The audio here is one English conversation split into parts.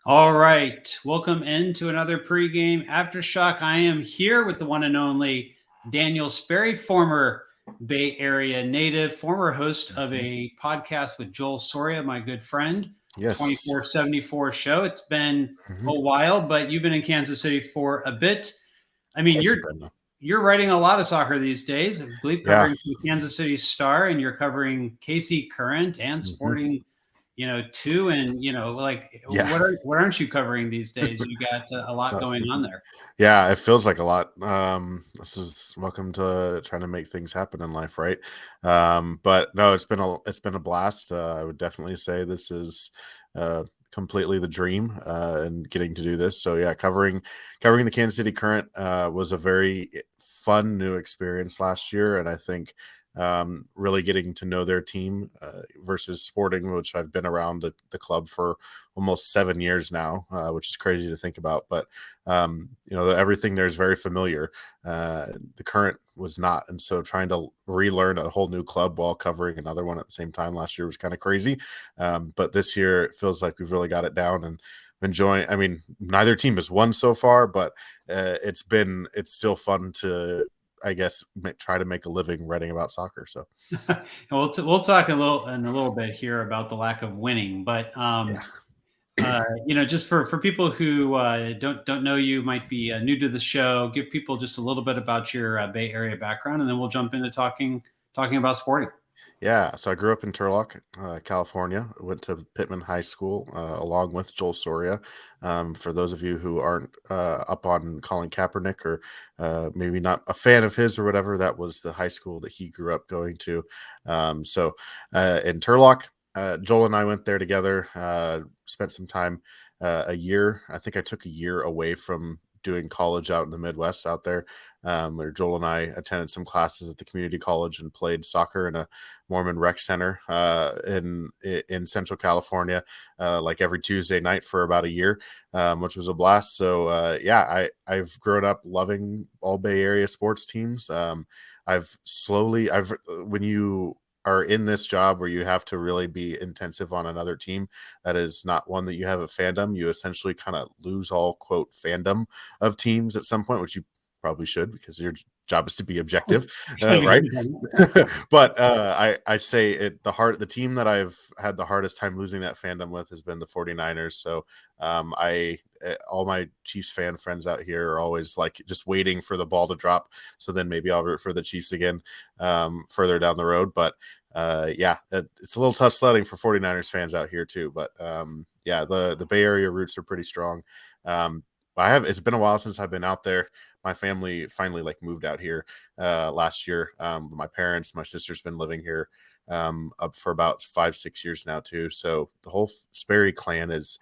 All right. Welcome into another pregame Aftershock. I am here with the one and only Daniel Sperry, former Bay Area native, former host of a podcast with Joel Soria, my good friend, Yes. 2474 show. It's been hmm a while, but you've been in Kansas City for a bit. I mean, Quite you're some time now. you're writing a lot of soccer these days. I believe Yeah. covering the Kansas City Star, and you're covering KC Current and hmm Sporting too. And like Yeah. what aren't you covering these days? You got a lot Uh, going on there. yeah. It feels like a lot. This is welcome to trying to make things happen in life, right? But no, it's been a blast. I would definitely say this is completely the dream, and getting to do this. So yeah, covering the Kansas City Current was a very fun new experience last year, and I think really getting to know their team versus Sporting, which I've been around the club for almost 7 years now, which is crazy to think about. But everything there is very familiar. The Current was not, and so trying to relearn a whole new club while covering another one at the same time last year was kind of crazy. But this year it feels like we've really got it down and enjoying. I mean, neither team has won so far, but it's still fun to, I guess, try to make a living writing about soccer. So And we'll talk in a little bit here about the lack of winning, but yeah, just for people who don't know you, might be new to the show, give people just a little bit about your Bay Area background, and then we'll jump into talking about Sporting. yeah. So I grew up in Turlock, California. I went to Pittman High School along with Joel Soria. For those of you who aren't up on Colin Kaepernick, or maybe not a fan of his or whatever, that was the high school that he grew up going to. In Turlock, Joel and I went there together. Spent some time, a year. I think I took a year away from doing college out in the Midwest out there, where Joel and I attended some classes at the community college and played soccer in a Mormon rec center in Central California, like every Tuesday night for about a year, which was a blast. So I've grown up loving all Bay Area sports teams. I've when you are in this job where you have to really be intensive on another team that is not one that you have a fandom, you essentially kind of lose all quote fandom of teams at some point, which you probably should, because your job is to be objective, right? But I say the team that I've had the hardest time losing that fandom with has been the 49ers. So all my Chiefs fan friends out here are always like just waiting for the ball to drop, so then maybe I'll root for the Chiefs again further down the road. But it's a little tough sledding for 49ers fans out here too. But the Bay Area roots are pretty strong. It's been a while since I've been out there. My family finally like moved out here last year. My sister's been living here up for about 5-6 years now too. So the whole Sperry clan is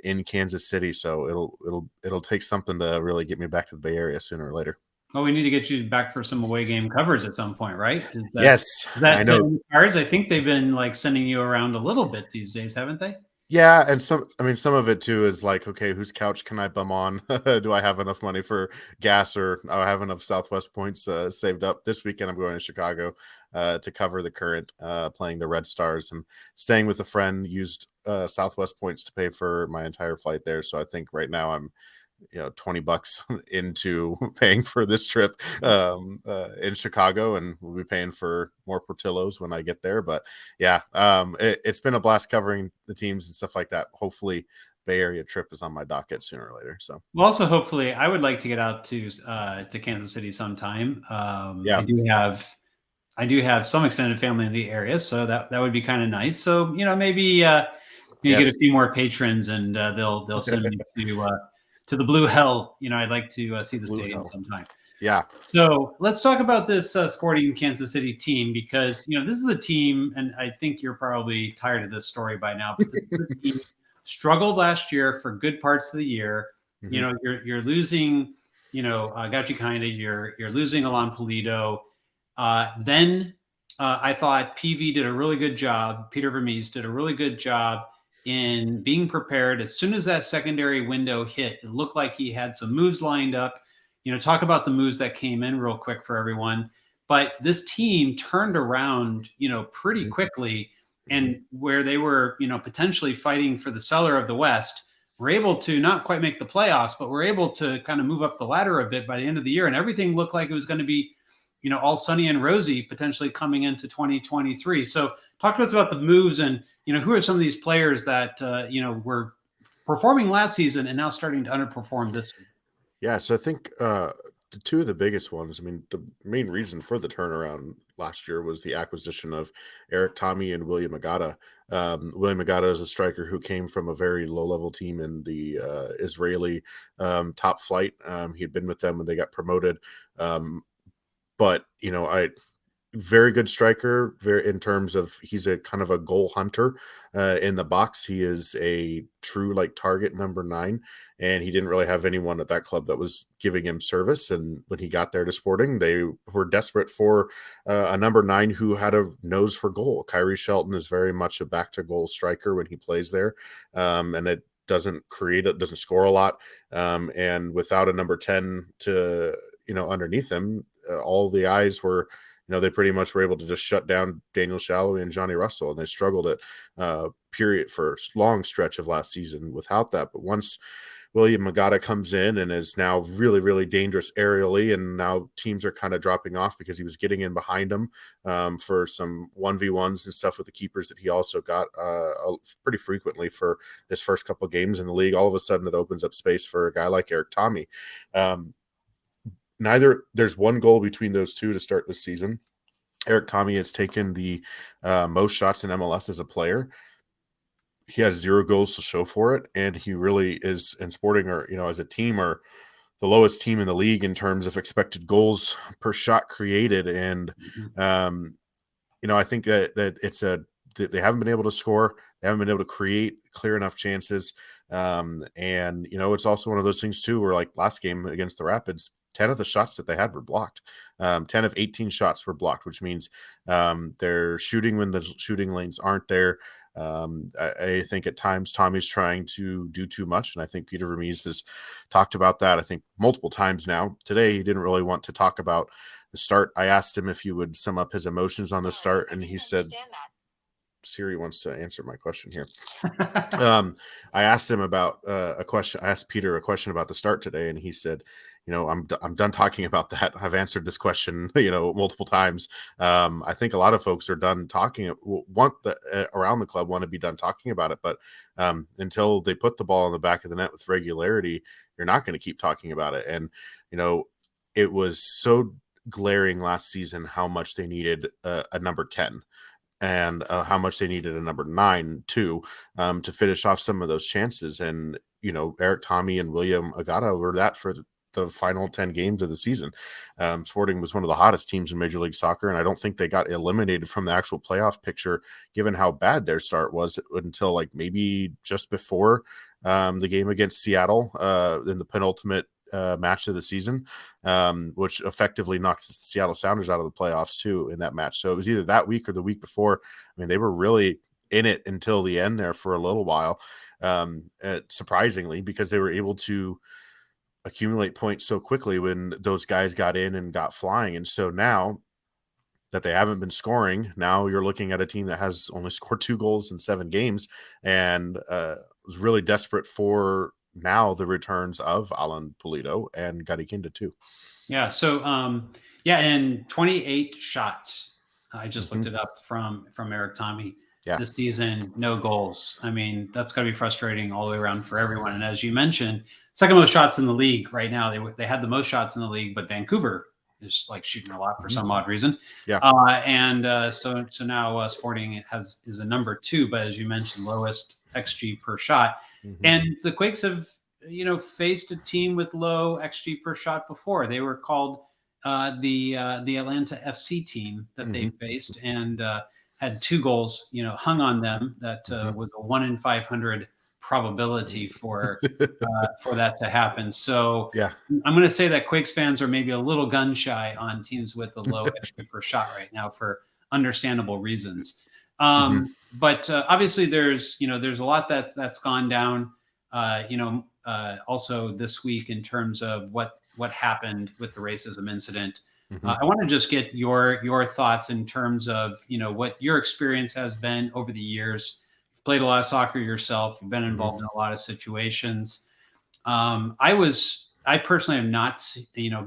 in Kansas City. So it'll take something to really get me back to the Bay Area sooner or later. Well, we need to get you back for some away game covers at some point, right? Yes, Is I that know. in the cards? I think they've been like sending you around a little bit these days, haven't they? Yeah, and some of it too is like, okay, whose couch can I bum on? Do I have enough money for gas, or I have enough Southwest points saved up? This weekend, I'm going to Chicago to cover the Current, playing the Red Stars, and staying with a friend. Used Southwest points to pay for my entire flight there. So I think right now I'm $20 into paying for this trip in Chicago, and we'll be paying for more Portillos when I get there. But yeah, it's been a blast covering the teams and stuff like that. Hopefully Bay Area trip is on my docket sooner or later. So Well, also, hopefully, I would like to get out to Kansas City sometime. yeah. I do have some extended family in the area, so that would be kind of nice. So maybe you get Yes. a few more patrons, and they'll send me to the Blue Hell. I'd like to see the Blue stadium Hell. sometime. Yeah. So let's talk about this Sporting Kansas City team, because this is a team, and I think you're probably tired of this story by now, but this is a team struggled last year for good parts of the year. Mm-hmm. You're losing, Gauchi Kinda, you're losing Alon Polito. Then I thought PV did a really good job. Peter Vermees did a really good job in being prepared. As soon as that secondary window hit, it looked like he had some moves lined up. Talk about the moves that came in real quick for everyone. But this team turned around, pretty quickly, Mm-hmm. and where they were, potentially fighting for the cellar of the West, were able to not quite make the playoffs, but were able to kind of move up the ladder a bit by the end of the year. And everything looked like it was going to be, all sunny and rosy potentially coming into 2023. So talk to us about the moves and, who are some of these players that, were performing last season and now starting to underperform this season. Yeah, so I think the two of the biggest ones, I mean, the main reason for the turnaround last year was the acquisition of Eric Tommy and William Agata. William Agata is a striker who came from a very low level team in the Israeli top flight. He had been with them when they got promoted. But, very good striker, very in terms of he's a kind of a goal hunter in the box. He is a true like target number 9, and he didn't really have anyone at that club that was giving him service. And when he got there to Sporting, they were desperate for a number 9 who had a nose for goal. Kyrie Shelton is very much a back to goal striker when he plays there, and it doesn't score a lot, and without a number 10 to underneath him, all the eyes were, they pretty much were able to just shut down Daniel Shalhoub and Johnny Russell, and they struggled at period for a long stretch of last season without that. But once William Agata comes in and is now really, really dangerous aerially, and now teams are kind of dropping off because he was getting in behind them for some 1v1s and stuff with the keepers that he also got pretty frequently for his first couple of games in the league. All of a sudden, it opens up space for a guy like Eric Tommy. There's one goal between those two to start this season. Eric Tommy has taken the most shots in MLS as a player. He has 0 goals to show for it, and he really is in Sporting, or as a team, or the lowest team in the league in terms of expected goals per shot created. And I think that they haven't been able to score. They haven't been able to create clear enough chances. And it's also one of those things too, where like last game against the Rapids, 10 of the shots that they had were blocked. 10 of 18 shots were blocked, which means they're shooting when the shooting lanes aren't there. I think at times Tommy's trying to do too much, and I think Peter Vermees has talked about that, I think, multiple times now. Today, he didn't really want to talk about the start. I asked him if he would sum up his emotions on the start, and he said, Siri wants to answer my question here. I asked him about a question. I asked Peter a question about the start today, and he said, I'm done talking about that. I've answered this question, multiple times. I think a lot of folks are done talking, around the club want to be done talking about it. But until they put the ball in the back of the net with regularity, you're not going to keep talking about it. And, it was so glaring last season how much they needed a number 10. And how much they needed a number 9 too, to finish off some of those chances. And, Eric Tommy and William Agata were that for the final 10 games of the season. Sporting was one of the hottest teams in Major League Soccer, and I don't think they got eliminated from the actual playoff picture, given how bad their start was, until like maybe just before the game against Seattle in the penultimate match of the season, which effectively knocked the Seattle Sounders out of the playoffs too in that match. So it was either that week or the week before. I mean, they were really in it until the end there for a little while, surprisingly, because they were able to accumulate points so quickly when those guys got in and got flying. And so now that they haven't been scoring, now you're looking at a team that has only scored 2 goals in 7 games, and was really desperate for now the returns of Alan Pulido and Gadi Kinda too. Yeah. So, and 28 shots. I just looked it up from Eric Tommy this season, no goals. I mean, that's got to be frustrating all the way around for everyone. And as you mentioned, second most shots in the league right now. They had the most shots in the league, but Vancouver is like shooting a lot for some odd reason. Yeah. So now Sporting is a number 2, but as you mentioned, lowest XG per shot. And the Quakes have, faced a team with low XG per shot before. They were called the Atlanta FC team that they faced, and had 2 goals, hung on them. That was a 1 in 500 probability for that to happen. So I'm going to say that Quakes fans are maybe a little gun shy on teams with a low XG per shot right now for understandable reasons. But obviously there's a lot that's gone down, also this week in terms of what happened with the racism incident. I want to just get your thoughts in terms of, what your experience has been over the years. You've played a lot of soccer yourself. You've been Hmm. involved in a lot of situations. I personally have not,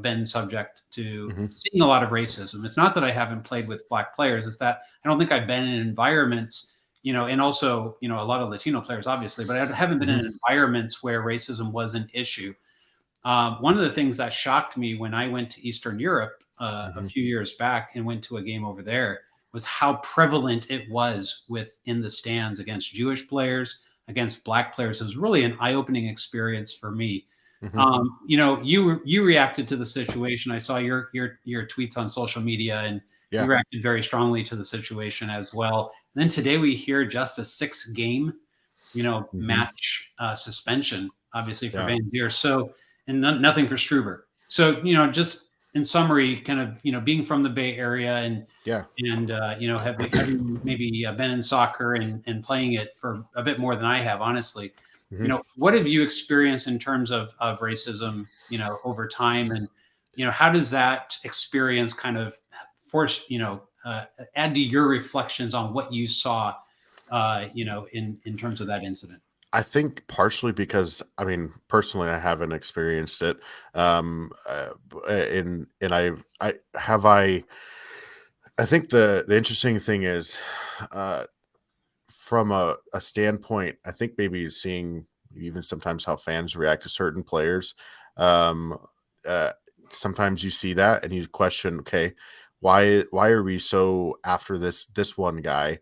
been subject to Hmm. seeing a lot of racism. It's not that I haven't played with black players. It's that I don't think I've been in environments, and also, a lot of Latino players, obviously, but I haven't been in Hmm. environments where racism was an issue. One of the things that shocked me when I went to Eastern Europe a Hmm. few years back and went to a game over there was how prevalent it was within the stands against Jewish players, against black players. It was really an eye-opening experience for me. Hmm. You reacted to the situation. I saw your tweets on social media, and you Yeah. reacted very strongly to the situation as well. And then today we hear just a 6-game, Hmm. match suspension, obviously for Yeah. Vanzeir. So, and nothing for Struber. So, just in summary, kind of, being from the Bay Area Yeah. and having maybe been in soccer and playing it for a bit more than I have, honestly. Hmm. What have you experienced in terms of racism, over time, and how does that experience kind of force, add to your reflections on what you saw, in terms of that incident? I think partially because, I mean, personally, I haven't experienced it. And I have I think the interesting thing is, uh, from a standpoint, I think maybe seeing even sometimes how fans react to certain players. Um, uh, Sometimes you see that and you question, okay, why are we so after this one guy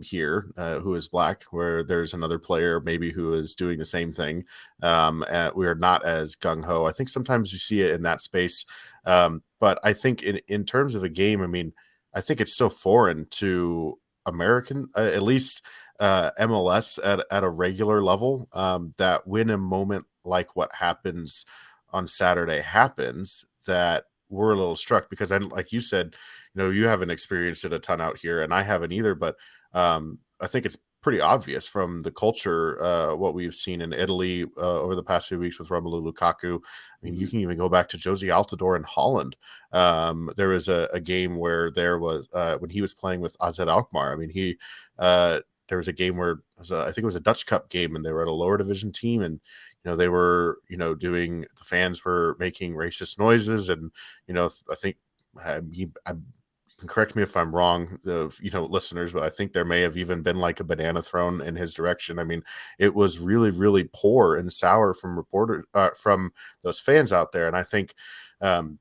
here who is black, where there's another player maybe who is doing the same thing. We are not as gung ho. I think sometimes you see it in that space, but I think in terms of a game, I mean, I think it's so foreign to American, at least MLS at a regular level, that when a moment like what happens on Saturday happens, that we're a little struck because, I, like you said, you haven't experienced it a ton out here, and I haven't either. But I think it's pretty obvious from the culture, what we've seen in Italy over the past few weeks with Romelu Lukaku. I mean, you Mhm. can even go back to Josie Altidore in Holland. There was a game where there was when he was playing with AZ Alkmaar. I mean, there was a game where I think it was a Dutch Cup game, and they were at a lower division team, and they were doing, the fans were making racist noises, and I think I you can correct me if I'm wrong, listeners, but I think there may have even been like a banana thrown in his direction. I mean, it was really, really poor and sour from those fans out there, and I think um,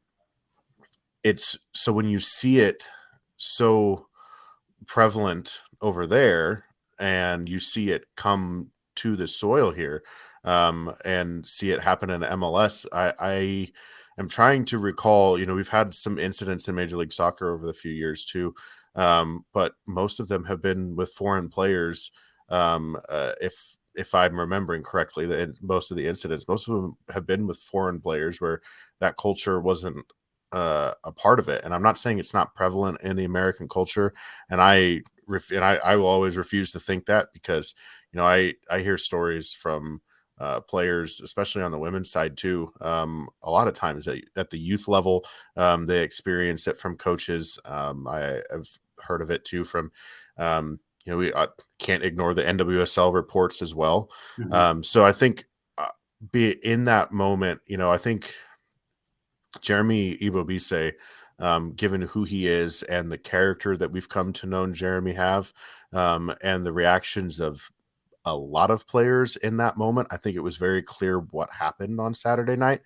it's so when you see it so prevalent over there and you see it come to the soil here, and see it happen in MLS, I am trying to recall, we've had some incidents in Major League Soccer over the few years too, but most of them have been with foreign players. If I'm remembering correctly, most of the incidents, most of them have been with foreign players where that culture wasn't a part of it. And I'm not saying it's not prevalent in the American culture, and I will always refuse to think that, because I hear stories from players, especially on the women's side too. A lot of times at the youth level, they experience it from coaches. I've heard of it too from we can't ignore the NWSL reports as well. Mhm. So I think be in that moment, I think Jeremy Ibobise, given who he is and the character that we've come to know Jeremy have, and the reactions of a lot of players in that moment, I think it was very clear what happened on Saturday night,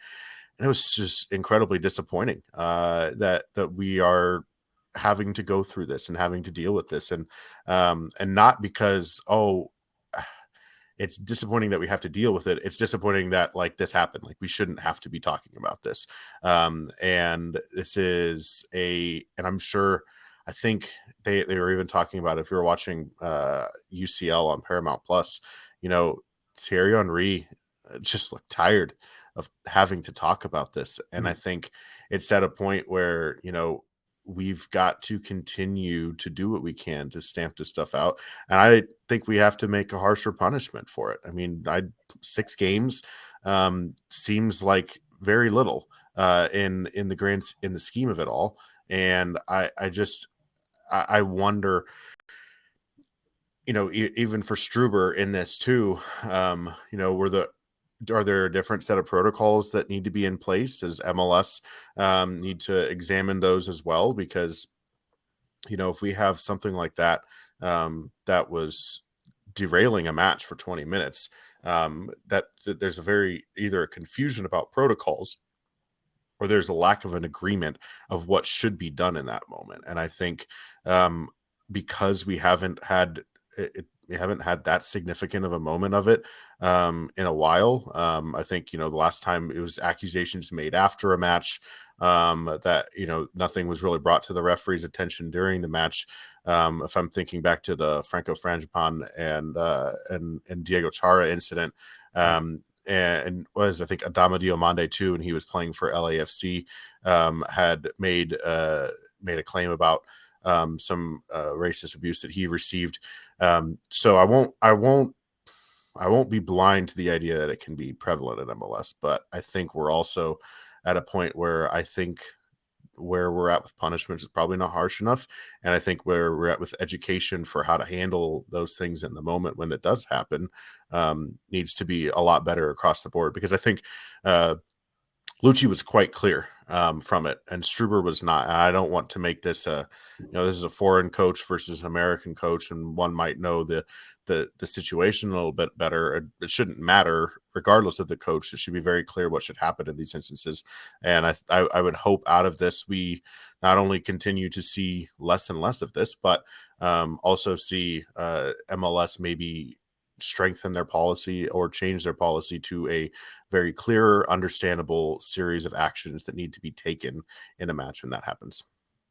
and it was just incredibly disappointing that we are having to go through this and having to deal with this, and not because, it's disappointing that we have to deal with it. It's disappointing that like this happened. Like we shouldn't have to be talking about this. And this is and I'm sure, I think they were even talking about it. If you were watching UCL on Paramount Plus, Thierry Henry just looked tired of having to talk about this. And I Mhm. think it's at a point where, we've got to continue to do what we can to stamp this stuff out, and I think we have to make a harsher punishment for it. I mean, 6 games seems like very little in the in the scheme of it all, and I just I wonder even for Struber in this too, are there a different set of protocols that need to be in place? Does MLS need to examine those as well? Because, if we have something like that, that was derailing a match for 20 minutes, that there's either a confusion about protocols, or there's a lack of an agreement of what should be done in that moment. And I think, because we haven't had that significant of a moment of it in a while. I think, the last time it was accusations made after a match, that, nothing was really brought to the referee's attention during the match. If I'm thinking back to the Franco Frangipane and Diego Chara incident, and was, I think, Adama Diomande too, and he was playing for LAFC, had made a claim about some racist abuse that he received. So I won't be blind to the idea that it can be prevalent in MLS, but I think we're also at a point where I think where we're at with punishment is probably not harsh enough. And I think where we're at with education for how to handle those things in the moment when it does happen, needs to be a lot better across the board, because I think Lucci was quite clear from it, and Struber was not. And I don't want to make this this is a foreign coach versus an American coach, and one might know the situation a little bit better. It shouldn't matter regardless of the coach. It should be very clear what should happen in these instances. And I would hope out of this we not only continue to see less and less of this, but also see MLS maybe strengthen their policy or change their policy to a very clear, understandable series of actions that need to be taken in a match when that happens.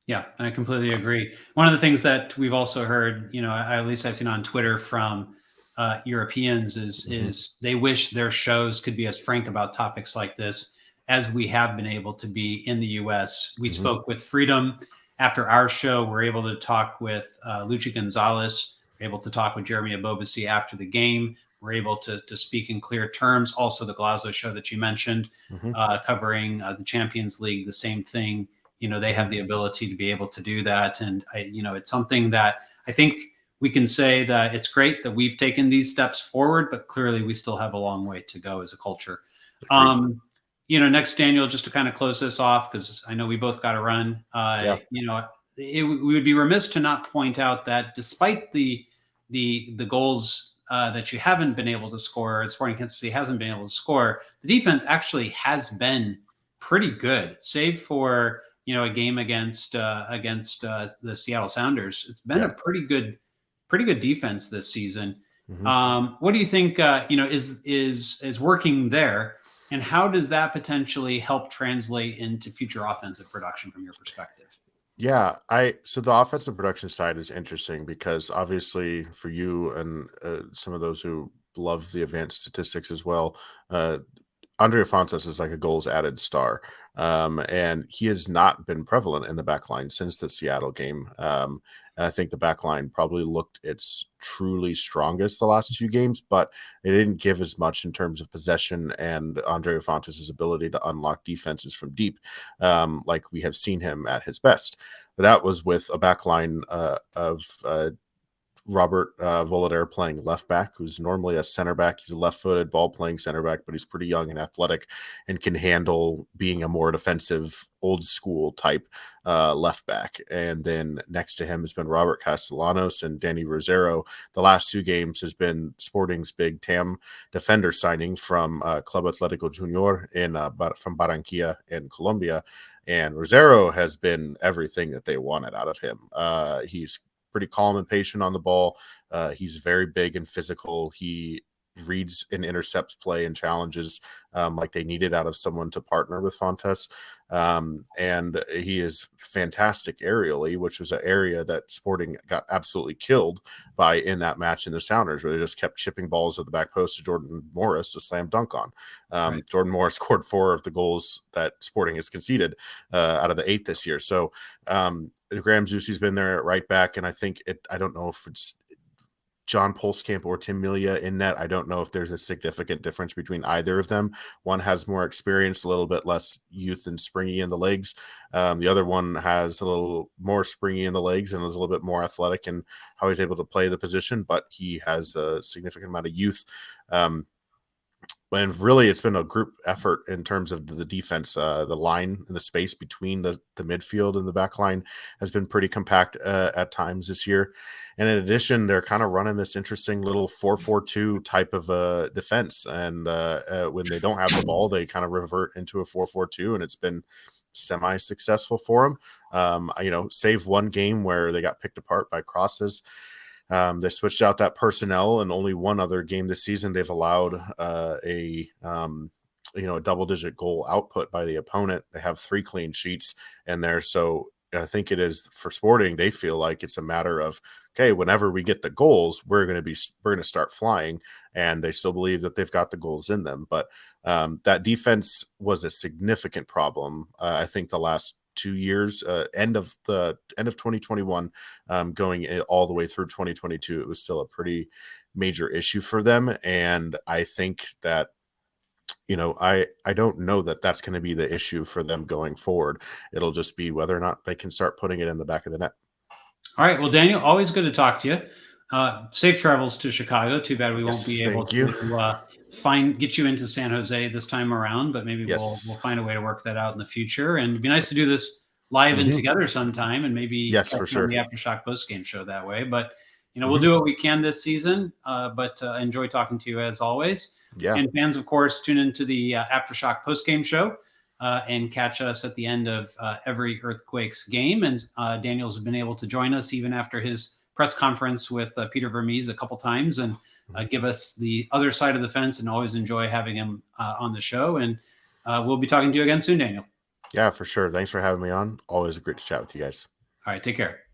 Yeah, I completely agree. One of the things that we've also heard, at least I've seen on Twitter from Europeans, is they wish their shows could be as frank about topics like this as we have been able to be in the U.S. We spoke with Freedom after our show. We're able to talk with Luchi Gonzalez. We're able to talk with Jeremy Abobasi after the game. We're able to speak in clear terms. Also, the Glasgow show that you mentioned, covering the Champions League, the same thing. They have the ability to be able to do that. And it's something that I think we can say that it's great that we've taken these steps forward, but clearly we still have a long way to go as a culture. Next, Daniel, just to kind of close this off, because I know we both got to run, we would be remiss to not point out that despite the goals that you haven't been able to score, Sporting Kansas City hasn't been able to score, the defense actually has been pretty good, save for a game against the Seattle Sounders. It's been a pretty good defense this season. What do you think is working there, and how does that potentially help translate into future offensive production from your perspective? Yeah, so the offensive production side is interesting because obviously for you and some of those who love the advanced statistics as well, Andrea Fontes is like a goals added star. And he has not been prevalent in the back line since the Seattle game. And I think the back line probably looked its truly strongest the last two games, but they didn't give as much in terms of possession and Andrea Fontes' ability to unlock defenses from deep, like we have seen him at his best. But that was with a back line of Robert Volader playing left back, who's normally a center back. He's a left-footed ball-playing center back, but he's pretty young and athletic and can handle being a more defensive, old-school type left back. And then next to him has been Robert Castellanos and Danny Rosero. The last two games has been Sporting's big TAM defender signing from Club Atletico Junior from Barranquilla in Colombia. And Rosero has been everything that they wanted out of him. He's pretty calm and patient on the ball. He's very big and physical. He reads and intercepts play and challenges like they needed out of someone to partner with Fontes. And he is fantastic aerially, which was an area that Sporting got absolutely killed by in that match in the Sounders, where they just kept chipping balls at the back post to Jordan Morris to slam dunk on. Right. Jordan Morris scored 4 of the goals that Sporting has conceded out of the 8 this year. So Graham Zusi's been there at right back, and I think I don't know if it's John Polskamp or Tim Melia in net. I don't know if there's a significant difference between either of them. One has more experience, a little bit less youth and springy in the legs. The other one has a little more springy in the legs and is a little bit more athletic in how he's able to play the position, but he has a significant amount of youth. And really, it's been a group effort in terms of the defense. The line and the space between the midfield and the back line has been pretty compact at times this year. And in addition, they're kind of running this interesting little 4-4-2 type of defense. And when they don't have the ball, they kind of revert into a 4-4-2, and it's been semi-successful for them. Save one game where they got picked apart by crosses. They switched out that personnel, and only one other game this season they've allowed a double-digit goal output by the opponent. They have 3 clean sheets in there, so I think it is for Sporting. They feel like it's a matter of, okay, whenever we get the goals, we're going to start flying, and they still believe that they've got the goals in them. But that defense was a significant problem. I think the last 2 years, end of 2021, going all the way through 2022, it was still a pretty major issue for them. And I think that, I don't know that that's going to be the issue for them going forward. It'll just be whether or not they can start putting it in the back of the net. All right. Well, Daniel, always good to talk to you. Safe travels to Chicago. Too bad we won't be able to get you into San Jose this time around, but maybe we'll find a way to work that out in the future. And it'd be nice to do this live and together sometime, and maybe for sure, the Aftershock postgame show that way. But we'll do what we can this season. But enjoy talking to you as always. Yeah. And fans, of course, tune into the Aftershock postgame show and catch us at the end of every Earthquakes game. And Daniel's been able to join us even after his press conference with Peter Vermees a couple times and give us the other side of the fence, and always enjoy having him on the show. And we'll be talking to you again soon, Daniel. Yeah, for sure. Thanks for having me on. Always great to chat with you guys. All right. Take care.